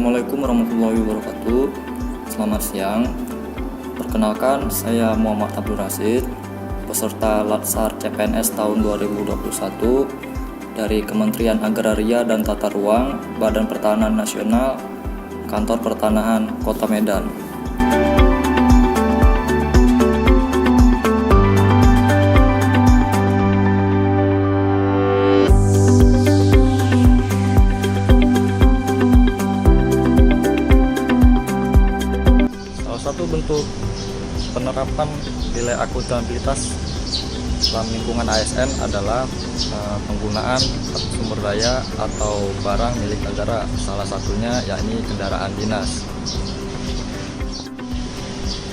Assalamualaikum warahmatullahi wabarakatuh. Selamat siang. Perkenalkan, saya Muhammad Abdul Rasid, peserta Latsar CPNS tahun 2021 dari Kementerian Agraria dan Tata Ruang, Badan Pertanahan Nasional, Kantor Pertanahan Kota Medan. Satu bentuk penerapan nilai akuntabilitas dalam lingkungan ASN adalah penggunaan sumber daya atau barang milik negara, salah satunya yakni kendaraan dinas.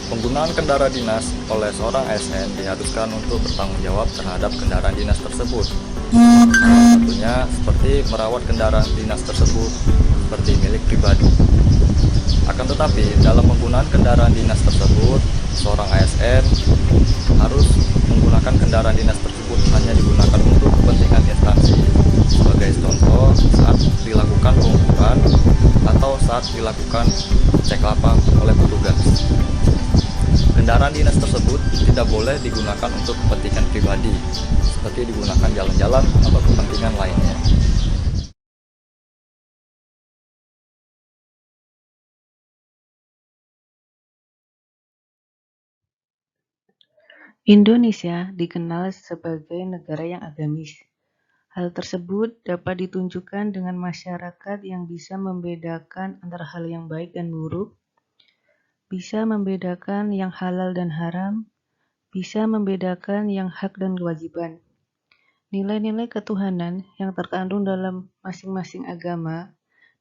Penggunaan kendaraan dinas oleh seorang ASN diharuskan untuk bertanggung jawab terhadap kendaraan dinas tersebut. Salah satunya seperti merawat kendaraan dinas tersebut seperti milik pribadi. Akan tetapi, dalam penggunaan kendaraan dinas tersebut, seorang ASN harus menggunakan kendaraan dinas tersebut hanya digunakan untuk kepentingan instansi. Sebagai contoh, saat dilakukan pengukuran atau saat dilakukan cek lapang oleh petugas. Kendaraan dinas tersebut tidak boleh digunakan untuk kepentingan pribadi, seperti digunakan jalan-jalan atau kepentingan lainnya. Indonesia dikenal sebagai negara yang agamis. Hal tersebut dapat ditunjukkan dengan masyarakat yang bisa membedakan antara hal yang baik dan buruk, bisa membedakan yang halal dan haram, bisa membedakan yang hak dan kewajiban. Nilai-nilai ketuhanan yang terkandung dalam masing-masing agama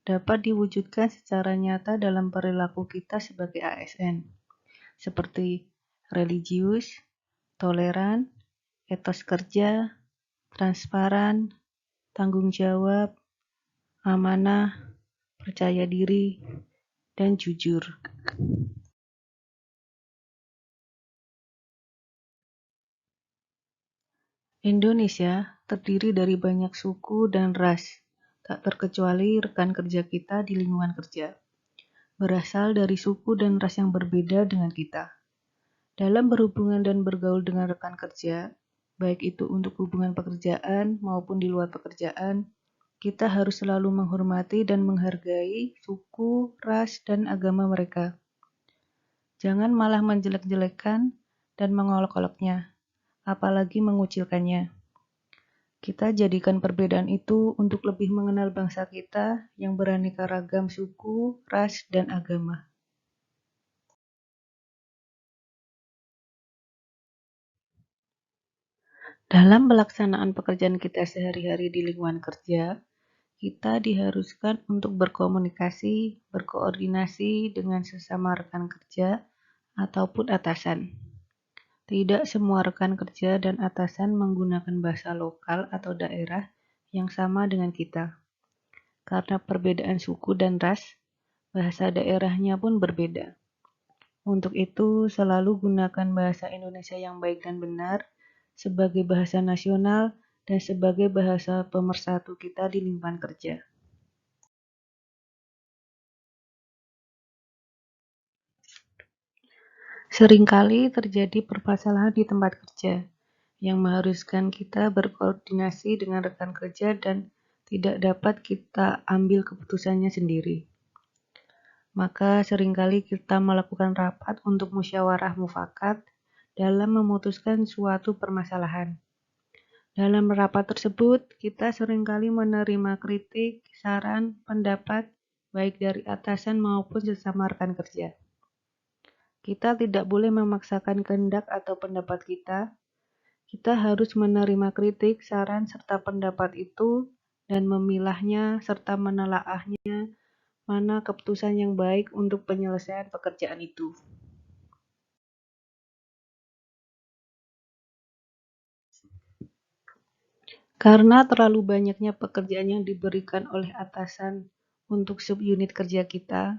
dapat diwujudkan secara nyata dalam perilaku kita sebagai ASN, seperti religius, toleran, etos kerja, transparan, tanggung jawab, amanah, percaya diri, dan jujur. Indonesia terdiri dari banyak suku dan ras, tak terkecuali rekan kerja kita di lingkungan kerja, berasal dari suku dan ras yang berbeda dengan kita. Dalam berhubungan dan bergaul dengan rekan kerja, baik itu untuk hubungan pekerjaan maupun di luar pekerjaan, kita harus selalu menghormati dan menghargai suku, ras, dan agama mereka. Jangan malah menjelek-jelekan dan mengolok-oloknya, apalagi mengucilkannya. Kita jadikan perbedaan itu untuk lebih mengenal bangsa kita yang beraneka ragam suku, ras, dan agama. Dalam pelaksanaan pekerjaan kita sehari-hari di lingkungan kerja, kita diharuskan untuk berkomunikasi, berkoordinasi dengan sesama rekan kerja ataupun atasan. Tidak semua rekan kerja dan atasan menggunakan bahasa lokal atau daerah yang sama dengan kita. Karena perbedaan suku dan ras, bahasa daerahnya pun berbeda. Untuk itu, selalu gunakan bahasa Indonesia yang baik dan benar sebagai bahasa nasional dan sebagai bahasa pemersatu kita di lingkungan kerja. Seringkali terjadi permasalahan di tempat kerja yang mengharuskan kita berkoordinasi dengan rekan kerja dan tidak dapat kita ambil keputusannya sendiri. Maka seringkali kita melakukan rapat untuk musyawarah mufakat dalam memutuskan suatu permasalahan. Dalam rapat tersebut, kita seringkali menerima kritik, saran, pendapat, baik dari atasan maupun sesama rekan kerja. Kita tidak boleh memaksakan kehendak atau pendapat kita. Kita harus menerima kritik, saran, serta pendapat itu dan memilahnya serta menelaahnya mana keputusan yang baik untuk penyelesaian pekerjaan itu. Karena terlalu banyaknya pekerjaan yang diberikan oleh atasan untuk subunit kerja kita,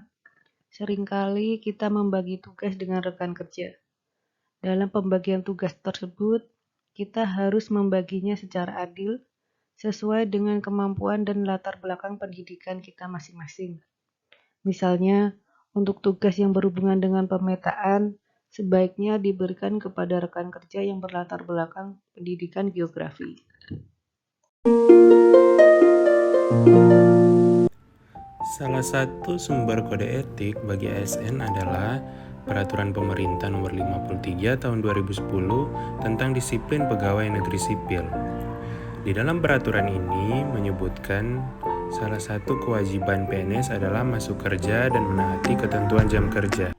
seringkali kita membagi tugas dengan rekan kerja. Dalam pembagian tugas tersebut, kita harus membaginya secara adil, sesuai dengan kemampuan dan latar belakang pendidikan kita masing-masing. Misalnya, untuk tugas yang berhubungan dengan pemetaan, sebaiknya diberikan kepada rekan kerja yang berlatar belakang pendidikan geografi. Salah satu sumber kode etik bagi ASN adalah Peraturan Pemerintah Nomor 53 Tahun 2010 tentang Disiplin Pegawai Negeri Sipil. Di dalam peraturan ini menyebutkan salah satu kewajiban PNS adalah masuk kerja dan menaati ketentuan jam kerja.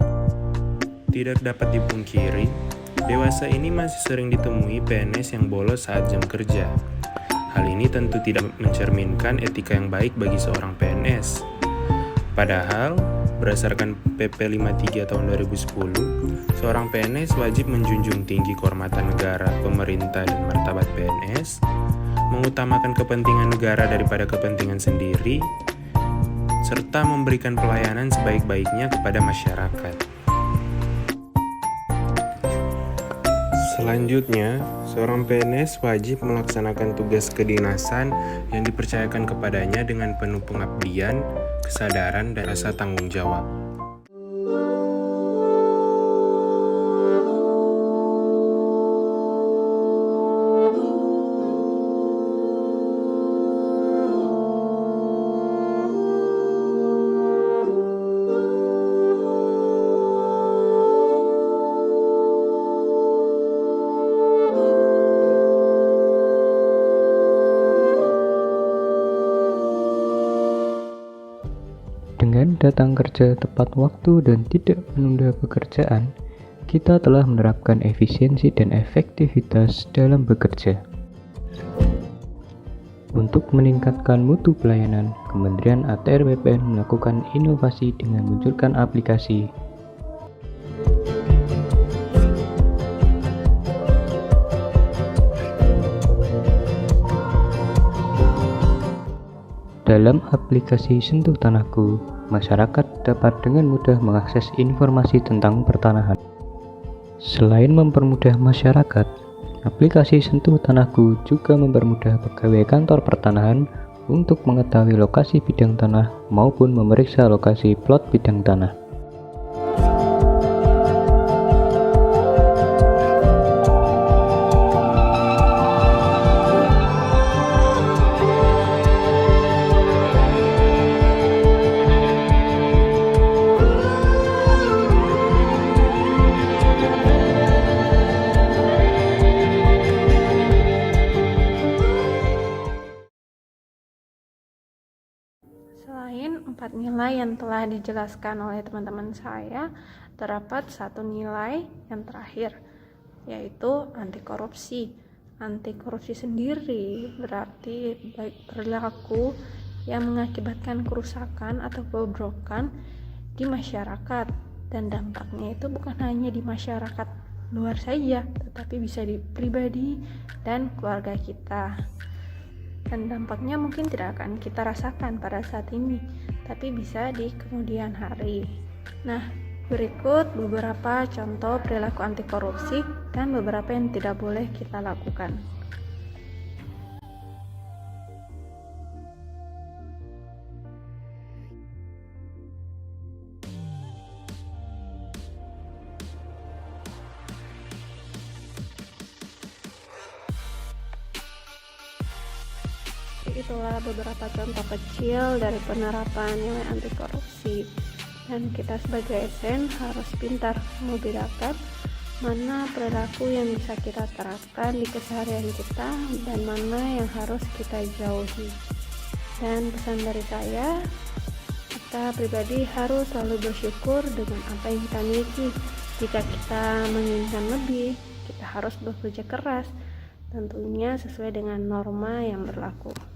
Tidak dapat dipungkiri, dewasa ini masih sering ditemui PNS yang bolos saat jam kerja. Hal ini tentu tidak mencerminkan etika yang baik bagi seorang PNS. Padahal, berdasarkan PP 53 tahun 2010, seorang PNS wajib menjunjung tinggi kehormatan negara, pemerintah, dan martabat PNS, mengutamakan kepentingan negara daripada kepentingan sendiri, serta memberikan pelayanan sebaik-baiknya kepada masyarakat. Selanjutnya, seorang PNS wajib melaksanakan tugas kedinasan yang dipercayakan kepadanya dengan penuh pengabdian, kesadaran, dan rasa tanggung jawab. Dengan datang kerja tepat waktu dan tidak menunda pekerjaan, kita telah menerapkan efisiensi dan efektivitas dalam bekerja. Untuk meningkatkan mutu pelayanan, Kementerian ATR BPN melakukan inovasi dengan meluncurkan aplikasi Dalam aplikasi Sentuh Tanahku, masyarakat dapat dengan mudah mengakses informasi tentang pertanahan. Selain mempermudah masyarakat, aplikasi Sentuh Tanahku juga mempermudah pegawai kantor pertanahan untuk mengetahui lokasi bidang tanah maupun memeriksa lokasi plot bidang tanah. Selain 4 nilai yang telah dijelaskan oleh teman-teman saya, terdapat satu nilai yang terakhir, yaitu anti korupsi. Anti korupsi sendiri berarti baik perilaku yang mengakibatkan kerusakan atau kebobrokan di masyarakat, dan dampaknya itu bukan hanya di masyarakat luar saja, tetapi bisa di pribadi dan keluarga kita. Dan dampaknya mungkin tidak akan kita rasakan pada saat ini, tapi bisa di kemudian hari. Nah, berikut beberapa contoh perilaku anti korupsi dan beberapa yang tidak boleh kita lakukan. Itulah beberapa contoh kecil dari penerapan nilai anti korupsi, dan kita sebagai ASN harus pintar membedakan mana perilaku yang bisa kita terapkan di keseharian kita dan mana yang harus kita jauhi. Dan pesan dari saya, kita pribadi harus selalu bersyukur dengan apa yang kita miliki. Jika kita menginginkan lebih, kita harus bekerja keras, tentunya sesuai dengan norma yang berlaku.